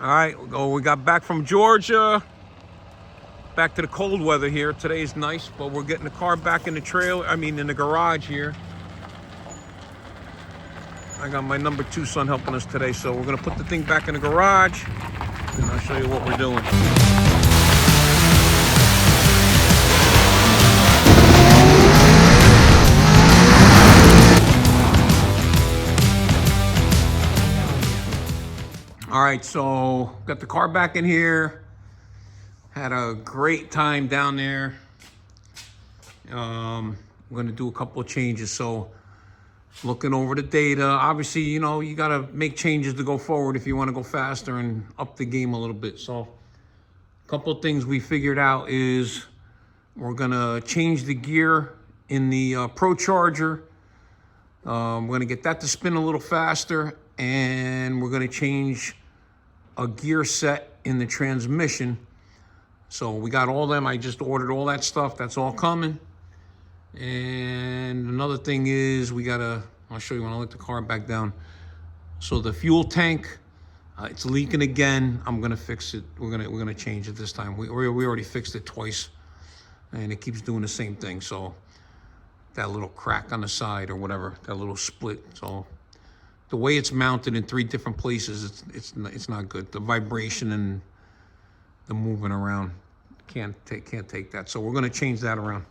All right, we got back from Georgia, back to the cold weather here. Today's nice, but we're getting the car back in the trailer, in the garage here. I got my number 2 son helping us today, so we're gonna put the thing back in the garage, and I'll show you what we're doing. All right, so got the car back in here. Had a great time down there. I'm gonna do a couple of changes. So looking over the data, obviously, you gotta make changes to go forward if you wanna go faster and up the game a little bit. So a couple of things we figured out is we're gonna change the gear in the Pro Charger. We're gonna get that to spin a little faster, and we're gonna change a gear set in the transmission. So we got all them. I just ordered all that stuff. That's all coming. And another thing is I'll show you when I let the car back down. So the fuel tank, it's leaking again. I'm gonna fix it. We're gonna change it this time. We already fixed it twice, and it keeps doing the same thing. So that little crack on the side or whatever, that little split. So the way it's mounted in 3 different places, it's not good. The vibration and the moving around can't take that. So we're gonna change that around.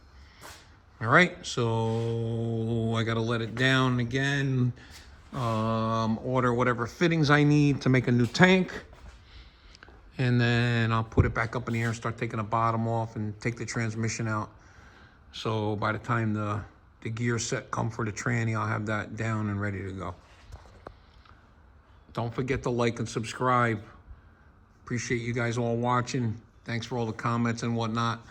All right, so I gotta let it down again. Order whatever fittings I need to make a new tank, and then I'll put it back up in the air and start taking the bottom off and take the transmission out. So by the time the gear set come for the tranny, I'll have that down and ready to go. Don't forget to like and subscribe. Appreciate you guys all watching. Thanks for all the comments and whatnot.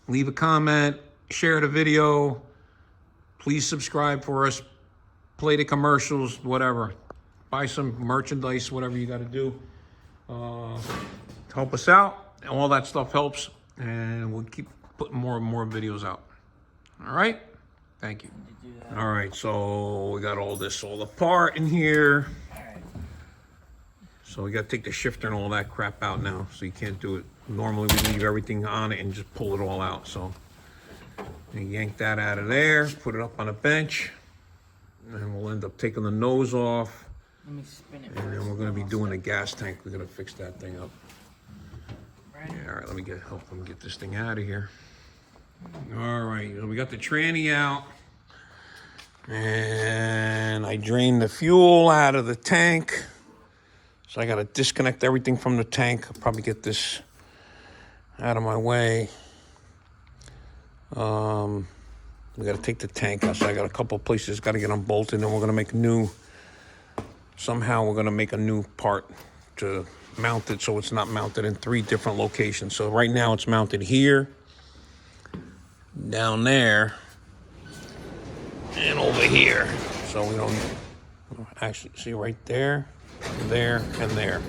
Leave a comment, share the video. Please subscribe for us. Play the commercials, whatever. Buy some merchandise, whatever you got to do. Help us out. All that stuff helps. And we'll keep putting more and more videos out. All right? Thank you. All right, so we got all this all apart in here. So we got to take the shifter and all that crap out now, so you can't do it. Normally we leave everything on it and just pull it all out. So you yank that out of there, put it up on a bench, and we'll end up taking the nose off. Let me spin it. And then we're going to be doing the gas tank. We're going to fix that thing up. Right. Yeah, all right, let me help them get this thing out of here. All right, so we got the tranny out, and I drained the fuel out of the tank. So I got to disconnect everything from the tank. I'll probably get this out of my way. We got to take the tank out. So I got a couple of places, got to get them bolted, and we're going to make somehow we're going to make a new part to mount it so it's not mounted in 3 different locations. So right now it's mounted here, down there, and over here. So we don't actually see right there, there, and there.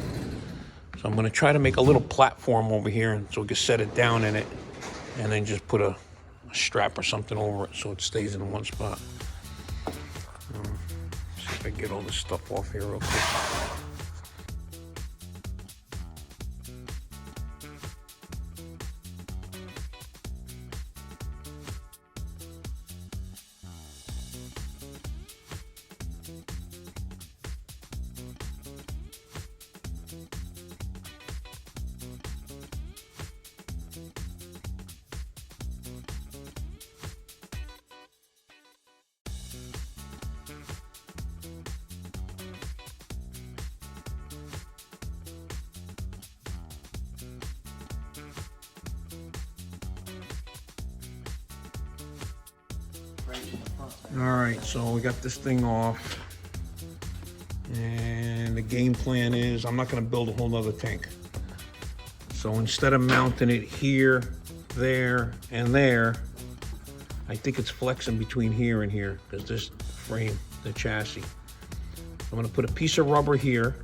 So I'm going to try to make a little platform over here so we can set it down in it, and then just put a strap or something over it so it stays in one spot. See if I can get all this stuff off here real quick. All right, so we got this thing off, and the game plan is I'm not going to build a whole nother tank. So instead of mounting it here, there, and there, I think it's flexing between here and here because this frame, the chassis. I'm going to put a piece of rubber here,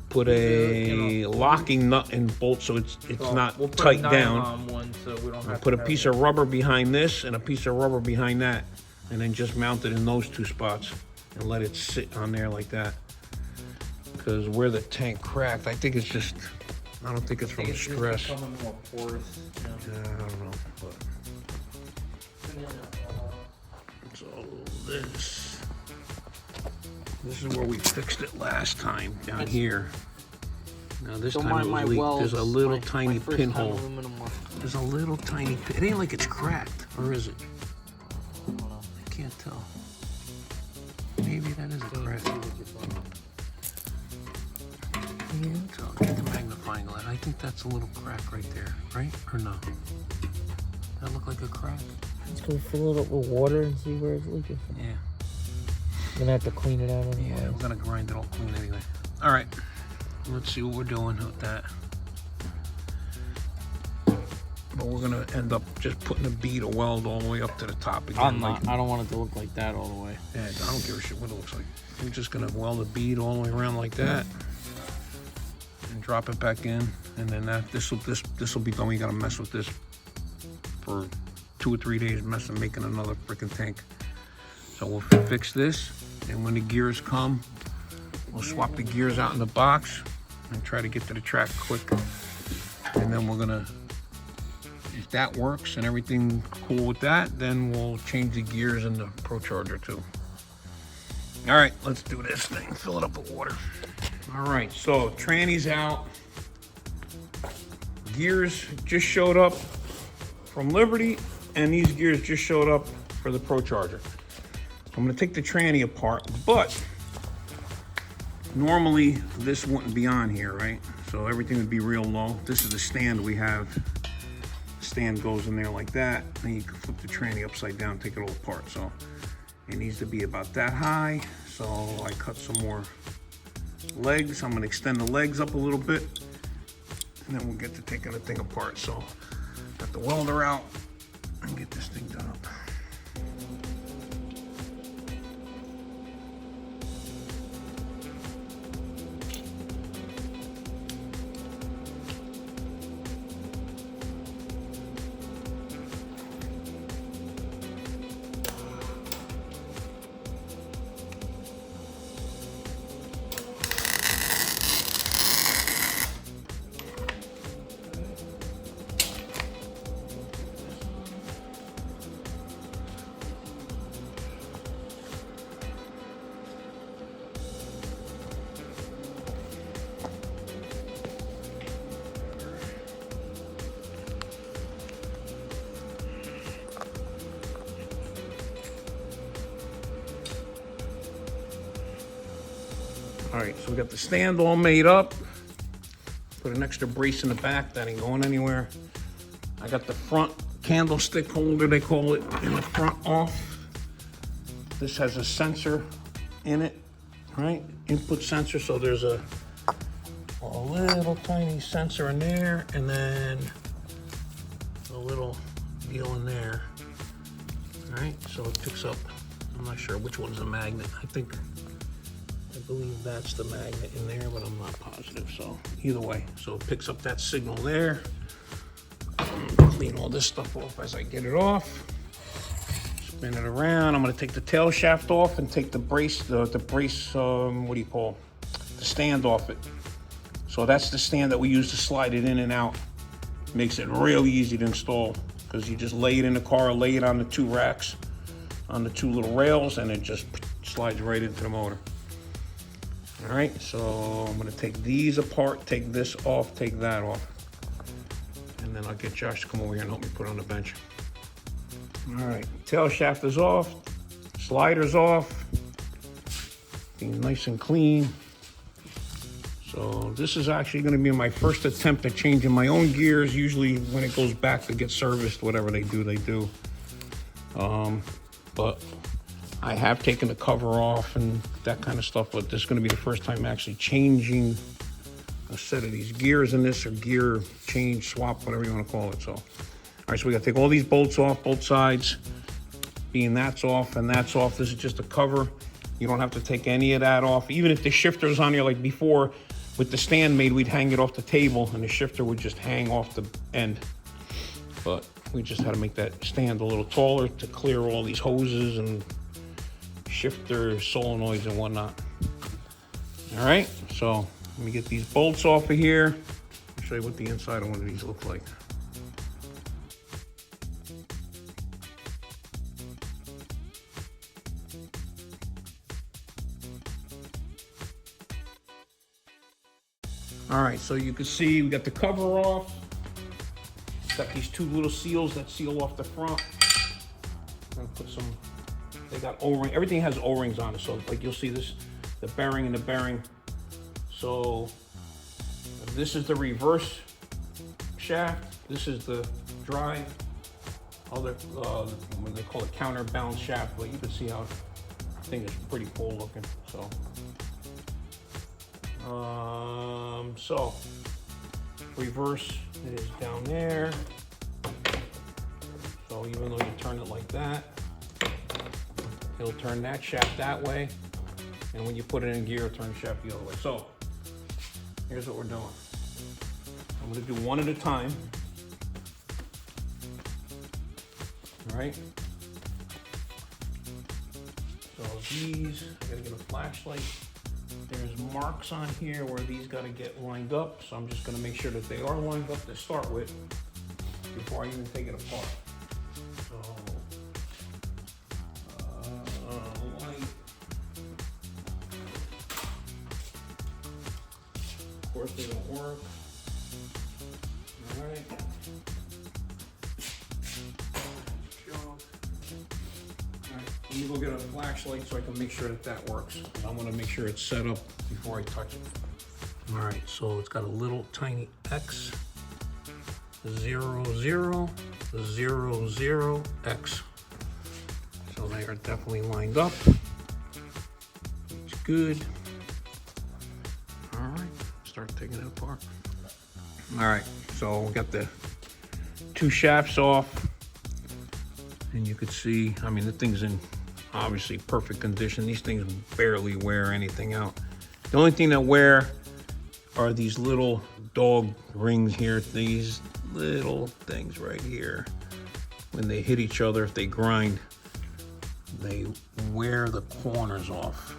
put a locking nut and bolt so it's not tight down. So we don't have put a piece of rubber behind this and a piece of rubber behind that, and then just mount it in those 2 spots and let it sit on there like that. Because where the tank cracked, I think it's just, I don't think it's from It's just stress. becoming more porous. You know. Yeah, I don't know. But. So this is where we fixed it last time, down here. Now this Don't time mind it my was leaked. welds. There's a little my tiny first time pinhole. aluminum one. There's a little tiny it ain't like it's cracked, or is it? I don't know. I can't tell. Maybe that is a crack. Can't tell. Get the magnifying glass. I think that's a little crack right there, right? Or no? That look like a crack? Let's go fill it up with water and see where it's leaking. Yeah. I'm gonna have to clean it out anyway. Yeah, we're gonna grind it all clean anyway. All right, let's see what we're doing with that. But we're gonna end up just putting a bead of weld all the way up to the top again. I'm not. I don't want it to look like that all the way. Yeah, I don't give a shit what it looks like. We're just gonna weld a bead all the way around like that, and drop it back in, and then this will be done. We gotta mess with this for 2 or 3 days, making another freaking tank. So we'll fix this, and when the gears come, we'll swap the gears out in the box and try to get to the track quick. And then we're gonna, if that works and everything cool with that, then we'll change the gears in the ProCharger too. All right, let's do this thing. Fill it up with water. All right, so tranny's out. Gears just showed up from Liberty, and these gears just showed up for the ProCharger. I'm gonna take the tranny apart, but normally this wouldn't be on here, right? So everything would be real low. This is the stand we have. The stand goes in there like that. Then you can flip the tranny upside down, take it all apart. So it needs to be about that high. So I cut some more legs. I'm gonna extend the legs up a little bit, and then we'll get to taking the thing apart. So got the welder out and get this thing done up. All right, so we got the stand all made up. Put an extra brace in the back, that ain't going anywhere. I got the front candlestick holder, they call it, in the front off. This has a sensor in it, right? Input sensor, so there's a little tiny sensor in there, and then a little deal in there. All right, so it picks up, I'm not sure which one's a magnet. I believe that's the magnet in there, but I'm not positive. So either way, so it picks up that signal there. Clean all this stuff off as I get it off. Spin it around. I'm gonna take the tail shaft off and take the brace, the brace, what do you call, the stand off it. So that's the stand that we use to slide it in and out. Makes it real easy to install because you just lay it in the car, lay it on the 2 racks, on the 2 little rails, and it just slides right into the motor. All right, so I'm gonna take these apart, take this off, take that off. And then I'll get Josh to come over here and help me put it on the bench. All right, tail shaft is off, slider's off, being nice and clean. So this is actually gonna be my first attempt at changing my own gears. Usually when it goes back to get serviced, whatever they do, they do. But I have taken the cover off and that kind of stuff, but this is gonna be the first time actually changing a set of these gears in this, or gear change, swap, whatever you wanna call it, so. All right, so we gotta take all these bolts off, both sides, being that's off and that's off. This is just a cover. You don't have to take any of that off. Even if the shifter's on here, like before, with the stand made, we'd hang it off the table and the shifter would just hang off the end. But we just had to make that stand a little taller to clear all these hoses and shifter solenoids and whatnot. All right, so let me get these bolts off of here. I'll show you what the inside of one of these look like. All right, so you can see we got the cover off. Got these two little seals that seal off the front. I'm gonna put some, they got O-ring, everything has O-rings on it. So like you'll see this, the bearing and the bearing. So this is the reverse shaft. This is the drive. Other, what they call it, counterbalance shaft, but you can see how the thing is pretty cool looking, so. So reverse, it is down there. So even though you turn it like that, it'll turn that shaft that way. And when you put it in gear, it'll turn the shaft the other way. So here's what we're doing. I'm gonna do one at a time. All right. So these, I gotta get a flashlight. There's marks on here where these gotta get lined up. So I'm just gonna make sure that they are lined up to start with before I even take it apart. So, light. Of course they don't work. All right. Let me go get a flashlight so I can make sure that that works. I want to make sure it's set up before I touch it. All right, so it's got a little tiny X, 0, 0, 0, 0, X. So they are definitely lined up. It's good. All right, start taking it apart. All right, so we got the two shafts off. And you could see, I mean, the thing's in obviously perfect condition. These things barely wear anything out. The only thing that wear are these little dog rings here, these little things right here. When they hit each other, if they grind, they wear the corners off.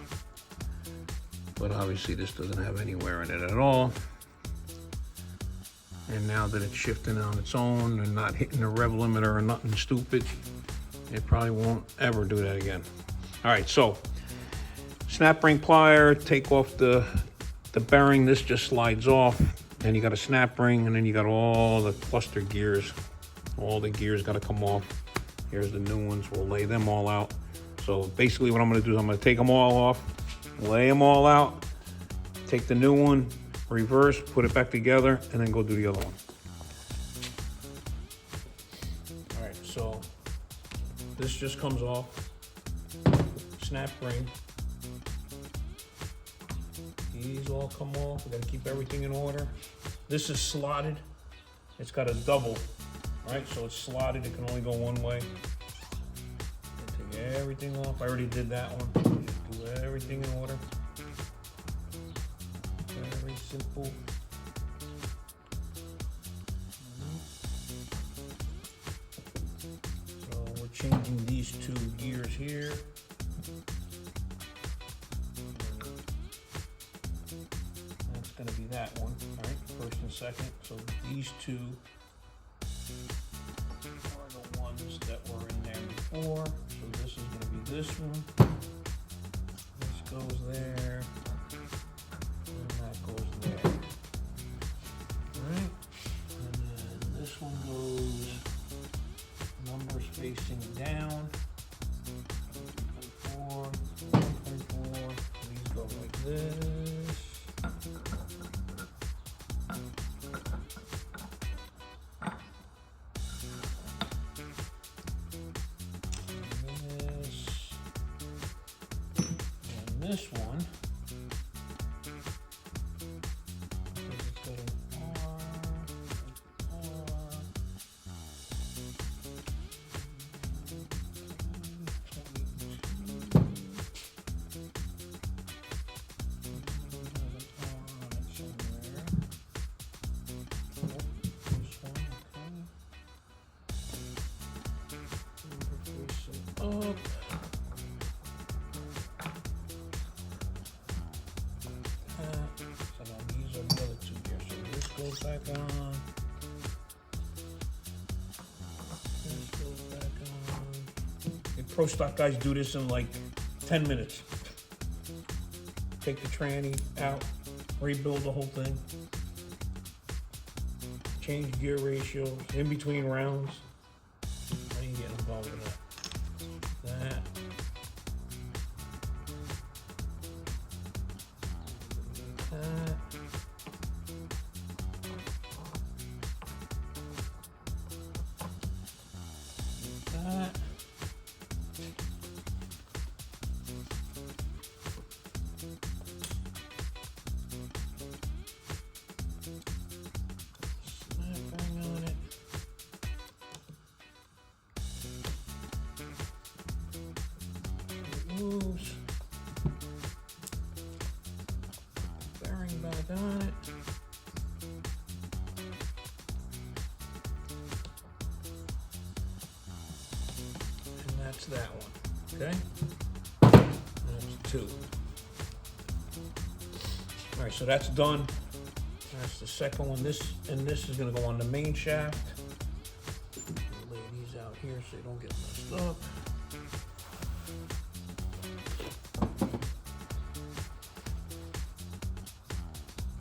But obviously this doesn't have any wear in it at all. And now that it's shifting on its own and not hitting the rev limiter or nothing stupid, it probably won't ever do that again. All right, so snap ring plier, take off the bearing. This just slides off. Then you got a snap ring, and then you got all the cluster gears. All the gears got to come off. Here's the new ones. We'll lay them all out. So basically what I'm going to do is I'm going to take them all off, lay them all out, take the new one, reverse, put it back together, and then go do the other one. All right, so this just comes off. Snap ring. These all come off. We gotta keep everything in order. This is slotted. It's got a double, right? So it's slotted, it can only go one way. Take everything off. I already did that one. Do everything in order. Very simple. So we're changing these two gears here. That's going to be that one, all right, first and second. So these two are the ones that were in there before. So this is going to be this one. This goes there. And that goes there. All right. And then this one goes numbers facing down. 1.4, 1.4. These go like this. This one, because it's got an R, up. goes back on. This goes back on. The Pro Stock guys do this in like 10 minutes. Take the tranny out, rebuild the whole thing. Change gear ratios in between rounds. I ain't getting involved with that. That. That. Snap on it. It moves. Bearing back on it. And that's that one. Okay? That's two. All right, so that's done. That's the second one. This is gonna go on the main shaft. Lay these out here so they don't get messed up.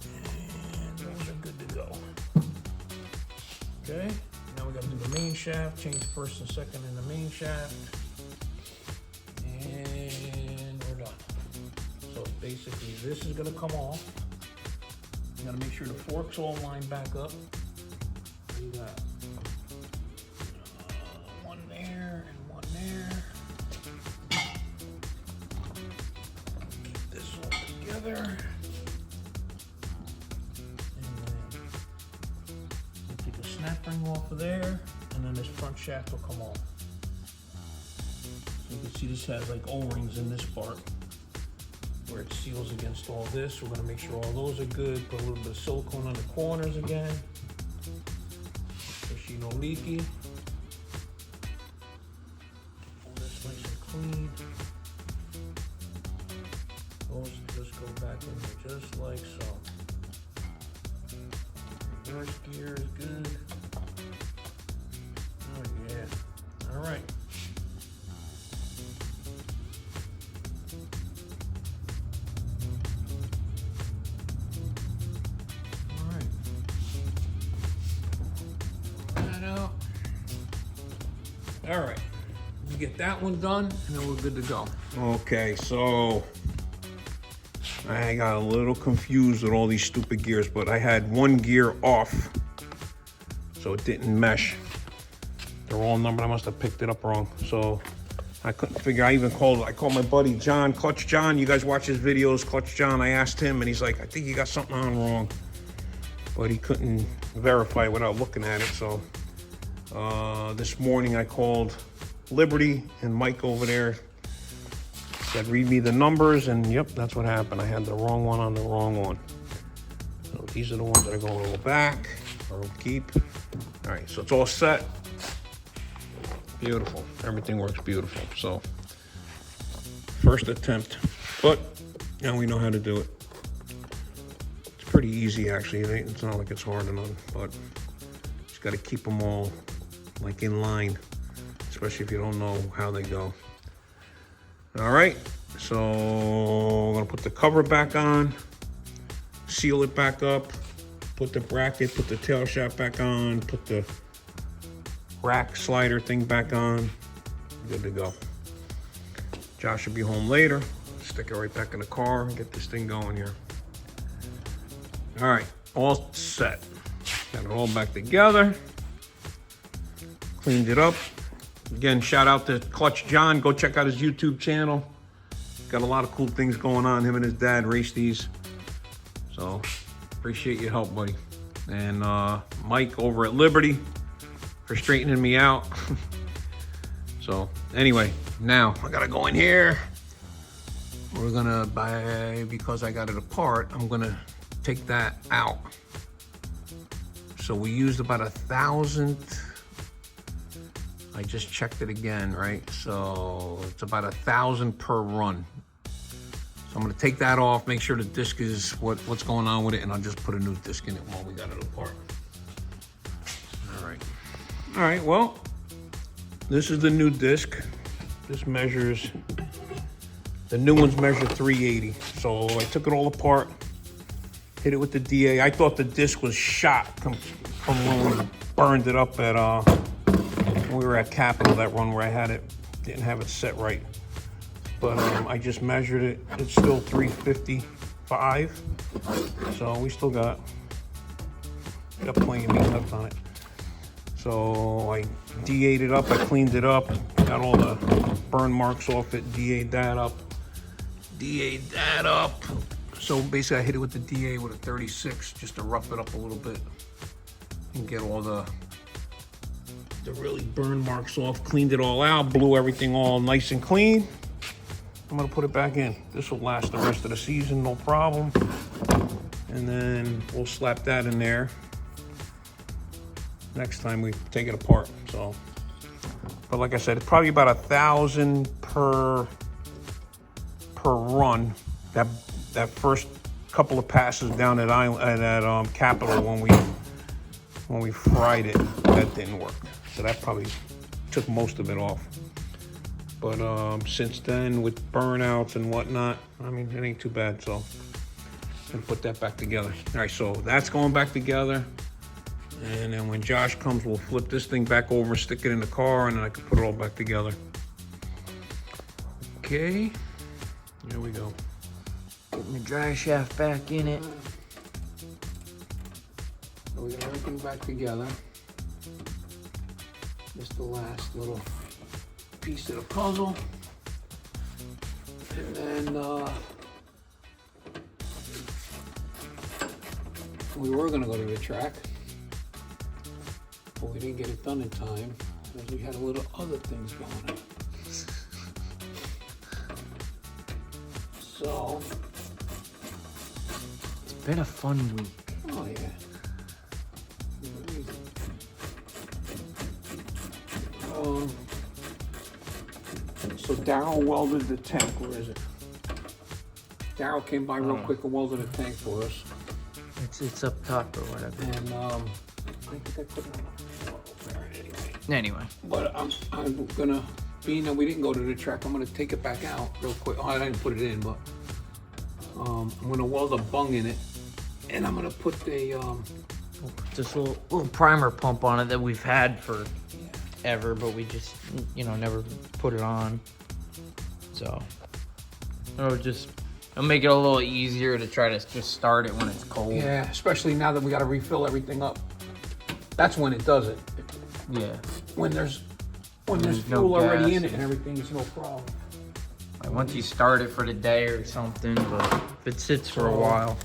And those are good to go. Okay, now we gotta do the main shaft, change the first and second in the main shaft. And we're done. So basically this is gonna come off. You gotta make sure the forks all line back up. You got one there and one there. Keep this all together. And then we'll take a snap ring off of there, and then this front shaft will come off. So you can see this has like O-rings in this part, where it seals against all this. We're gonna make sure all those are good. Put a little bit of silicone on the corners again, so she no leaky. All this nice and clean. Those just go back in there just like so. Reverse gear is good. Oh yeah, all right. All right, we get that one done, and then we're good to go. Okay, so I got a little confused with all these stupid gears, but I had one gear off, so it didn't mesh. They're all numbered. I must have picked it up wrong, so I couldn't figure. I called my buddy John, Clutch John. You guys watch his videos, Clutch John. I asked him, and he's like, I think you got something on wrong, but he couldn't verify without looking at it. So this morning I called Liberty, and Mike over there said, read me the numbers, and yep, that's what happened. I had the wrong one on the wrong one. So these are the ones that are going to go back, or we'll keep. All right, so it's all set. Beautiful, everything works beautiful. So first attempt, but now we know how to do it. It's pretty easy actually. It's not like it's hard enough, but just got to keep them all like in line, especially if you don't know how they go. All right, so I'm gonna put the cover back on, seal it back up, put the bracket, put the tail shaft back on, put the rack slider thing back on. Good to go. Josh will be home later. Stick it right back in the car and get this thing going here. All right, all set. Got it all back together. Cleaned it up. Again, shout out to Clutch John. Go check out his YouTube channel. Got a lot of cool things going on. Him and his dad race these. So appreciate your help, buddy. And Mike over at Liberty for straightening me out. So anyway, now I gotta go in here. We're gonna buy, because I got it apart, I'm gonna take that out. So we used about 1,000. I just checked it again, right? So it's about 1,000 per run. So I'm gonna take that off, make sure the disc is what's going on with it, and I'll just put a new disc in it while we got it apart. All right, well, this is the new disc. This measures, the new ones measure 380. So I took it all apart, hit it with the DA. I thought the disc was shot from when we burned it up at, when we were at Capitol, that run where I had it, didn't have it set right. But I just measured it, it's still 355. So we still got plenty of meat left on it. So I DA'd it up, I cleaned it up, got all the burn marks off it, DA'd that up. So basically I hit it with the DA with a 36 just to rough it up a little bit and get all the really burn marks off, cleaned it all out, blew everything all nice and clean. I'm gonna put it back in. This will last the rest of the season, no problem. And then we'll slap that in there next time we take it apart. So, but like I said, it's probably about 1,000 per run. That first couple of passes down at Capitol when we fried it, that didn't work. So that probably took most of it off. But since then, with burnouts and whatnot, I mean, it ain't too bad. So I'm gonna put that back together. All right, so that's going back together. And then when Josh comes, we'll flip this thing back over, stick it in the car, and then I can put it all back together. Okay, there we go. Putting the dry shaft back in it. So we got everything back together. Just the last little piece of the puzzle. And then we were gonna go to the track, but we didn't get it done in time because we had a little other things going on. So, It's been a fun week. oh yeah. So Daryl welded the tank. Where is it? Daryl came by real quick and welded a tank for us. It's up top or whatever. And I think I put it on the floor there anyway. Anyway, But I'm gonna, being that we didn't go to the track, I'm gonna take it back out real quick. Oh, I didn't put it in, but I'm gonna weld a bung in it, and I'm gonna put the this little primer pump on it that we've had for ever, but we just never put it on. So it'll make it a little easier to try to just start it when it's cold. yeah, especially now that we got to refill everything up. That's when it does it. Yeah. When there's there's no fuel already gas. in it and everything, it's no problem. Like once you start it for the day or something, but if it sits for a So, while.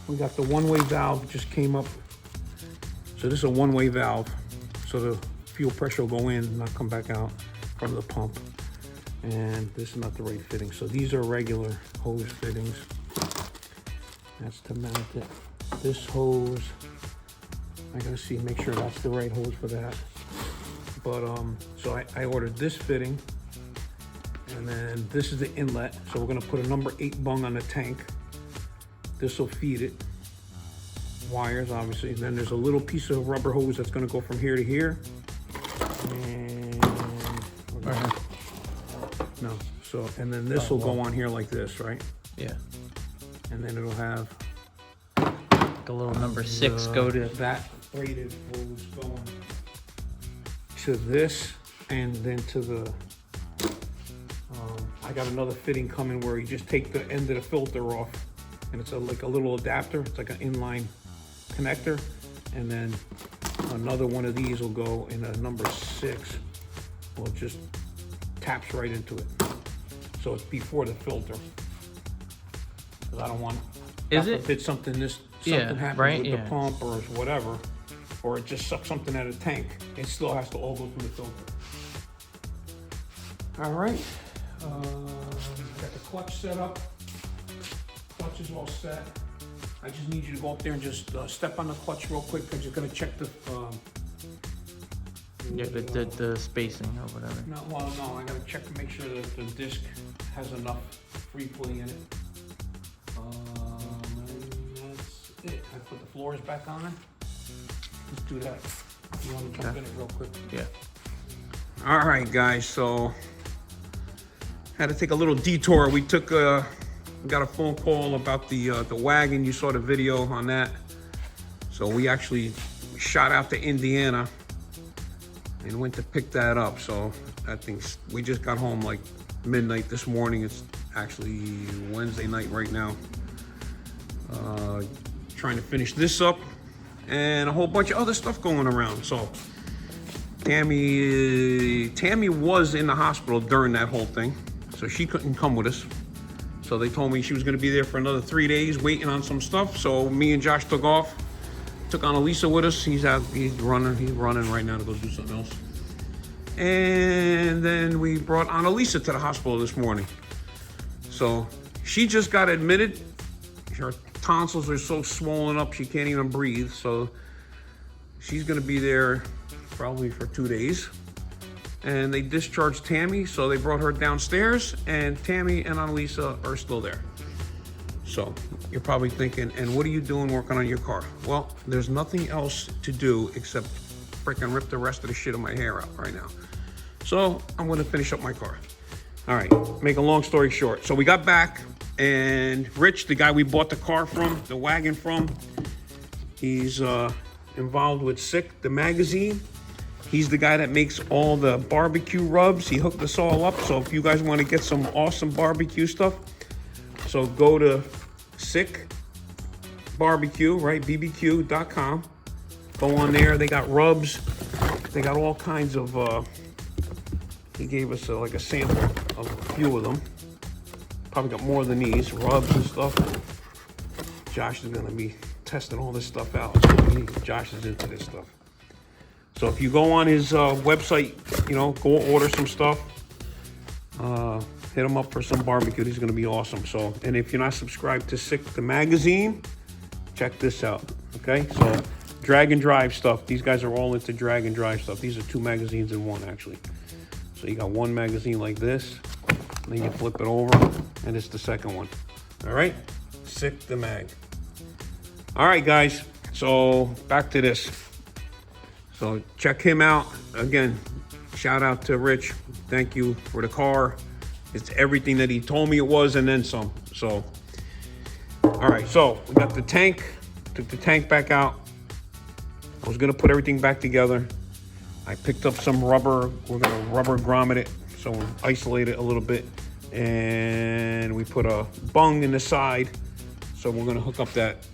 We got the one-way valve just came up. So this is a one-way valve. So the fuel pressure will go in, not come back out from the pump. And this is not the right fitting. So these are regular hose fittings. That's to mount it. This hose, I gotta see, make sure that's the right hose for that. But so I ordered this fitting, and then this is the inlet. So we're gonna put a number 8 bung on the tank. This will feed it. Wires, obviously. And then there's a little piece of rubber hose that's gonna go from here to here. And no, so, and then this will go on here like this, right? Yeah. And then it'll have Like a little number 6 go to. that braided hose going to this, and then to the I got another fitting coming where you just take the end of the filter off, and it's like a little adapter. It's like an inline connector, and then another one of these will go in a number 6. Well, it just taps right into it, so it's before the filter. Because I don't want. Is God it? forbid something Yeah, happens right, with yeah. the pump or whatever, or it just sucks something out of the tank. It still has to all go through the filter. All right, got the clutch set up. Clutch is all set. I just need you to go up there and just step on the clutch real quick, because you're gonna check the. Yeah, the spacing or whatever. No, I gotta check to make sure that the disc has enough free play in it. I put the floors back on it. Let's do that. You want to jump in it real quick? Yeah. All right, guys. So had to take a little detour. We got a phone call about the wagon. You saw the video on that. So we actually shot out to Indiana and went to pick that up. So we just got home like midnight this morning. It's actually Wednesday night right now. Trying to finish this up and a whole bunch of other stuff going around. So Tammy was in the hospital during that whole thing, so she couldn't come with us. So they told me she was going to be there for another 3 days waiting on some stuff. So me and Josh took off, took Annalisa with us. He's running right now to go do something else. And then we brought Annalisa to the hospital this morning. So she just got admitted. Her tonsils are so swollen up she can't even breathe. So she's gonna be there probably for 2 days. And they discharged Tammy, so they brought her downstairs, and Tammy and Annalisa are still there. So you're probably thinking, and what are you doing working on your car? Well, there's nothing else to do except freaking rip the rest of the shit of my hair out right now. So I'm gonna finish up my car. All right, make a long story short. So we got back, and Rich, the guy we bought the car from, the wagon from, he's involved with Sick, the magazine. He's the guy that makes all the barbecue rubs. He hooked us all up. So if you guys want to get some awesome barbecue stuff, so go to Sick Barbecue, right? bbq.com. Go on there. They got rubs. They got all kinds of, he gave us like a sample of a few of them. Probably got more than these, rubs and stuff. Josh is going to be testing all this stuff out. So Josh is into this stuff. So if you go on his website, go order some stuff. Hit him up for some barbecue. He's gonna be awesome. So, and if you're not subscribed to Sick the magazine, check this out. Okay, so drag and drive stuff. These guys are all into drag and drive stuff. These are 2 magazines in one, actually. So you got one magazine like this, and then you flip it over, and it's the second one. All right, Sick the mag. All right, guys. So back to this. So check him out. Again, shout out to Rich. Thank you for the car. It's everything that he told me it was and then some. So, all right, so we got the tank. Took the tank back out. I was gonna put everything back together. I picked up some rubber. We're gonna rubber grommet it, so we'll isolate it a little bit. And we put a bung in the side. So we're gonna hook up that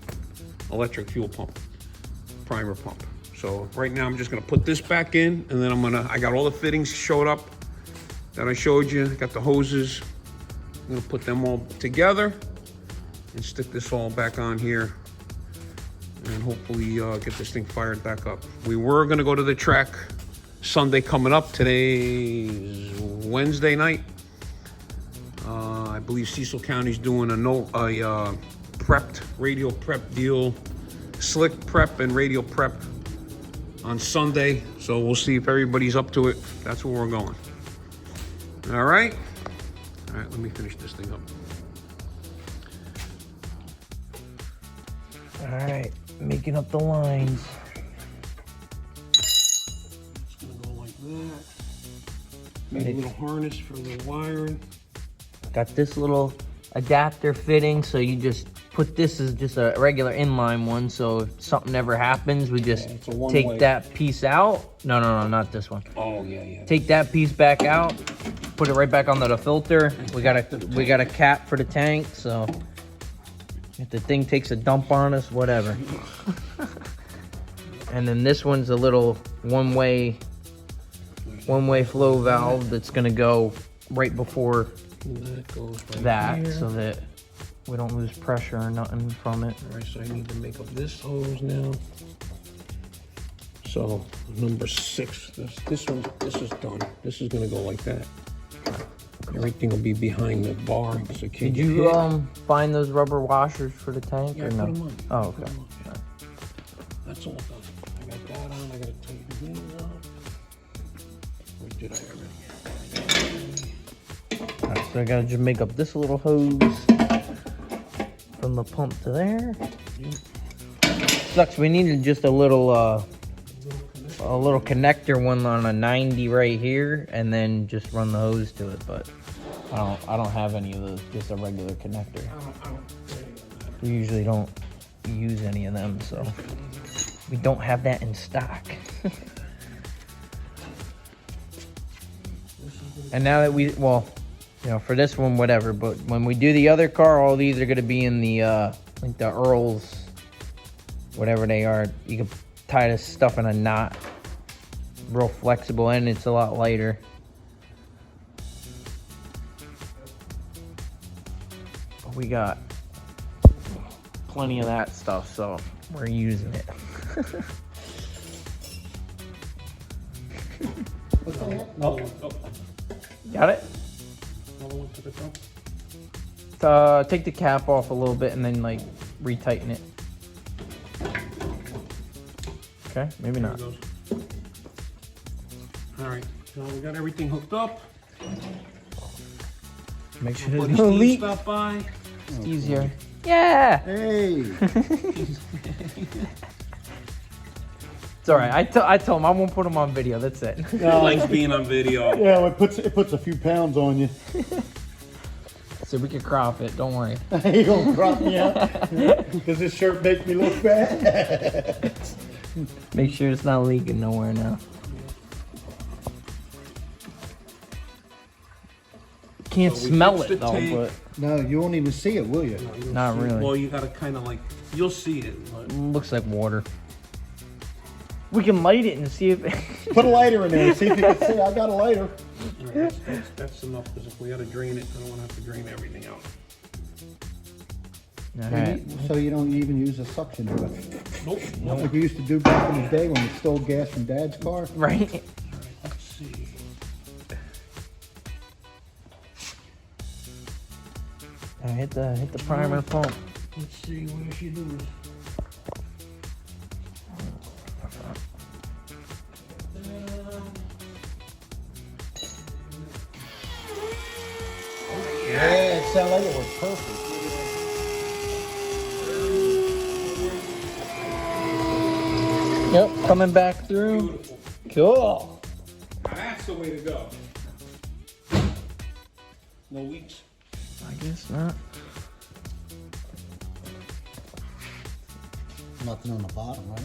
electric fuel pump, primer pump. So right now I'm just gonna put this back in, and then I got all the fittings showed up that I showed you. Got the hoses. I'm gonna put them all together and stick this all back on here, and hopefully get this thing fired back up. We were gonna go to the track Sunday coming up. Today's Wednesday night. I believe Cecil County's doing a prepped radio prep deal, slick prep and radio prep on Sunday. So we'll see if everybody's up to it. That's where we're going. All right, let me finish this thing up. All right, making up the lines. It's gonna go like that. Made a little harness for the wiring. Got this little adapter fitting, so you just put this as just a regular inline one, so if something ever happens, we just it's a one-way. take that piece out. No, not this one. Oh yeah. Take that piece back out, put it right back onto the filter. We got a cap for the tank, so if the thing takes a dump on us, whatever. And then this one's a little one-way flow valve that's gonna go right before That goes right that, here. so that we don't lose pressure or nothing from it. All right, so I need to make up this hose now. So number 6, this is done. This is gonna go like that. Everything will be behind the bar, so it can't Did get you hit. find those rubber washers for the tank Yeah, or I no? put 'em on. Oh, I put okay. 'em on, yeah. That's all done. I got that on. I gotta tighten these up. Or did I already? Alright, so I gotta just make up this little hose from the pump to there. Yep. sucks. We needed just a little connector one on a 90 right here, and then just run the hose to it. But I don't have any of those. Just a regular connector. We usually don't use any of them, so we don't have that in stock. And now that for this one, whatever. But when we do the other car, all these are gonna be in the like the Earls, whatever they are. You can tie this stuff in a knot, real flexible, and it's a lot lighter. But we got plenty of that stuff, so we're using it. Got it? Take the cap off a little bit and then like retighten it. Okay, maybe not. All right, so we got everything hooked up. Make sure there's Buddy no Steve leak. stopped by. It's easier. Yeah. Hey. It's all right. I told him I won't put him on video. That's it. He likes being on video. Yeah, it puts a few pounds on you. So we can crop it. Don't worry. You gonna crop me out? Does this shirt make me look bad? Make sure it's not leaking nowhere now. Can't So we smell fixed it the though, tank. but No, you won't even see it, will you? not really. Well, you gotta kind of like, you'll see it. But Looks like water. We can light it and see if. Put a lighter in there and see if you can see. I got a lighter. all right, that's enough, because if we gotta drain it, I don't wanna have to drain everything out. Alright. So you don't even use a suction to it. Nope. Like you used to do back in the day when you stole gas from Dad's car. Right. Let's see. Hit the primer pump. Let's see, what is she doing? Yeah, it sounded like it was perfect. Yep, coming back through. Cool. That's the way to go. No leaks. I guess not. Nothing on the bottom, right?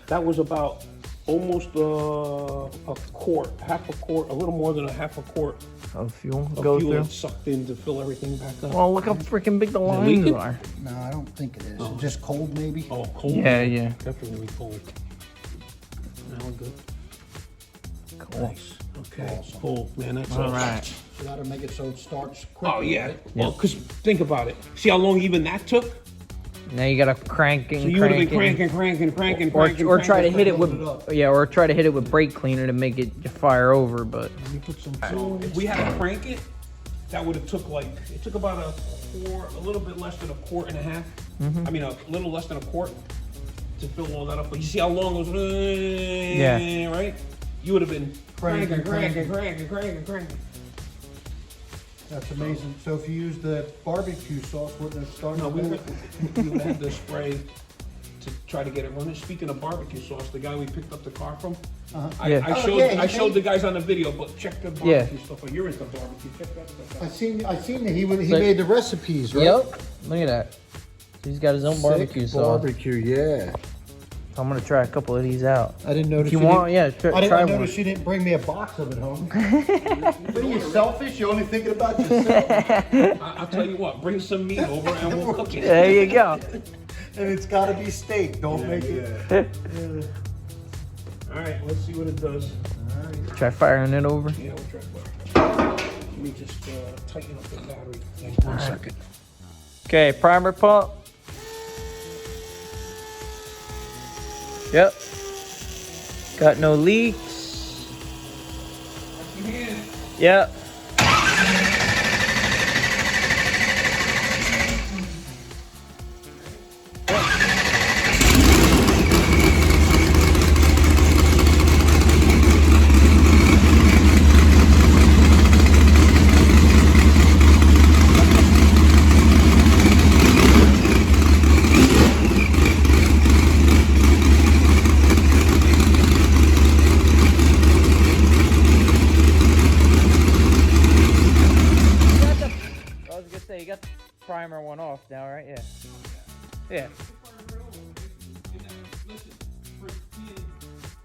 That was about almost a quart, half a quart, a little more than a half a quart Of fuel of go fuel through. that sucked in to fill everything back up. Well, look how freaking big the lines leaking? are. No, I don't think it is. Just cold, maybe. Oh, cold. Yeah, yeah. Definitely cold. Now we're good. Cool. Okay. Awesome. Cool, man. That's All awesome. right. So that'll make it so it starts quicker. Oh yeah. right? Well, cause think about it. See how long even that took? Now you gotta crank and So you would have been crank cranking, or try to hit it load it with up. or try to hit it with brake cleaner to make it fire over. But Let me put some So if we had to crank it, that would have took it took about a little bit less than a quart and a half. I mean, a little less than a quart to fill all that up. But you see how long it was? Yeah. Right? You would have been Cranking. cranking. That's amazing. So if you use the barbecue sauce, wouldn't it start? No, we to would have the spray to try to get it running. Speaking of barbecue sauce, the guy we picked up the car from, Yeah. I showed the guys on the video, but check the barbecue stuff. You're into barbecue. Check that stuff I out. seen that he like- made the recipes, right? yep, look at that. He's got his own barbecue Sick sauce. Barbecue, yeah. I'm gonna try a couple of these out. I didn't notice. If you want, yeah, try I one. noticed you didn't bring me a box of it home. What are you, selfish? You're only thinking about yourself. I'll tell you what, bring some meat over and we'll cook it. There you go. And it's got to be steak. Don't make it. All right, let's see what it does. Try firing it over. Yeah, we'll try it. Let me just tighten up the battery thing. 1 second. Okay, primer pump. Yep. Got no leaks. Yep. primer one off now, right? Yeah. Yeah. Listen, for being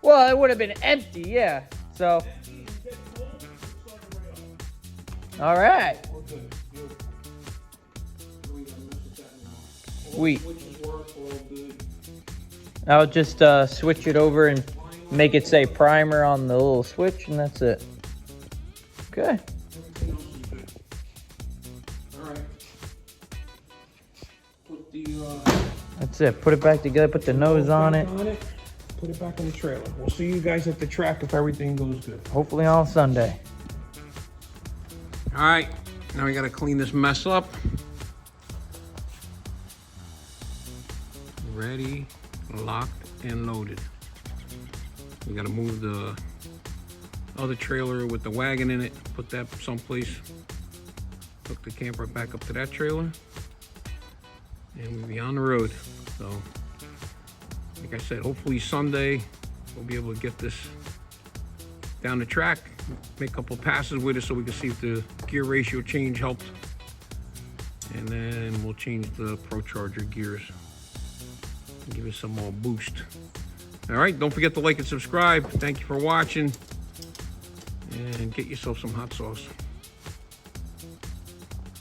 Well, it would have been empty, yeah. So, empty and getting cold, it's starting right up. all right. We're good. Beautiful. We gotta mess with that now. All Sweet. the switches work, all good. I'll just switch it over and make it say primer on the little switch, and that's it. Okay. Everything else is good. All right. Put the That's it. Put it back together. Put the nose on it. Put it back in the trailer. We'll see you guys at the track if everything goes good. Hopefully on Sunday. All right, now we gotta clean this mess up. Ready, locked, and loaded. We gotta move the other trailer with the wagon in it, put that someplace. Hook the camper back up to that trailer. And we'll be on the road. So, like I said, hopefully Sunday, we'll be able to get this down the track, make a couple passes with it so we can see if the gear ratio change helped. And then we'll change the ProCharger gears. Give it some more boost. All right, don't forget to like and subscribe. Thank you for watching. And get yourself some hot sauce.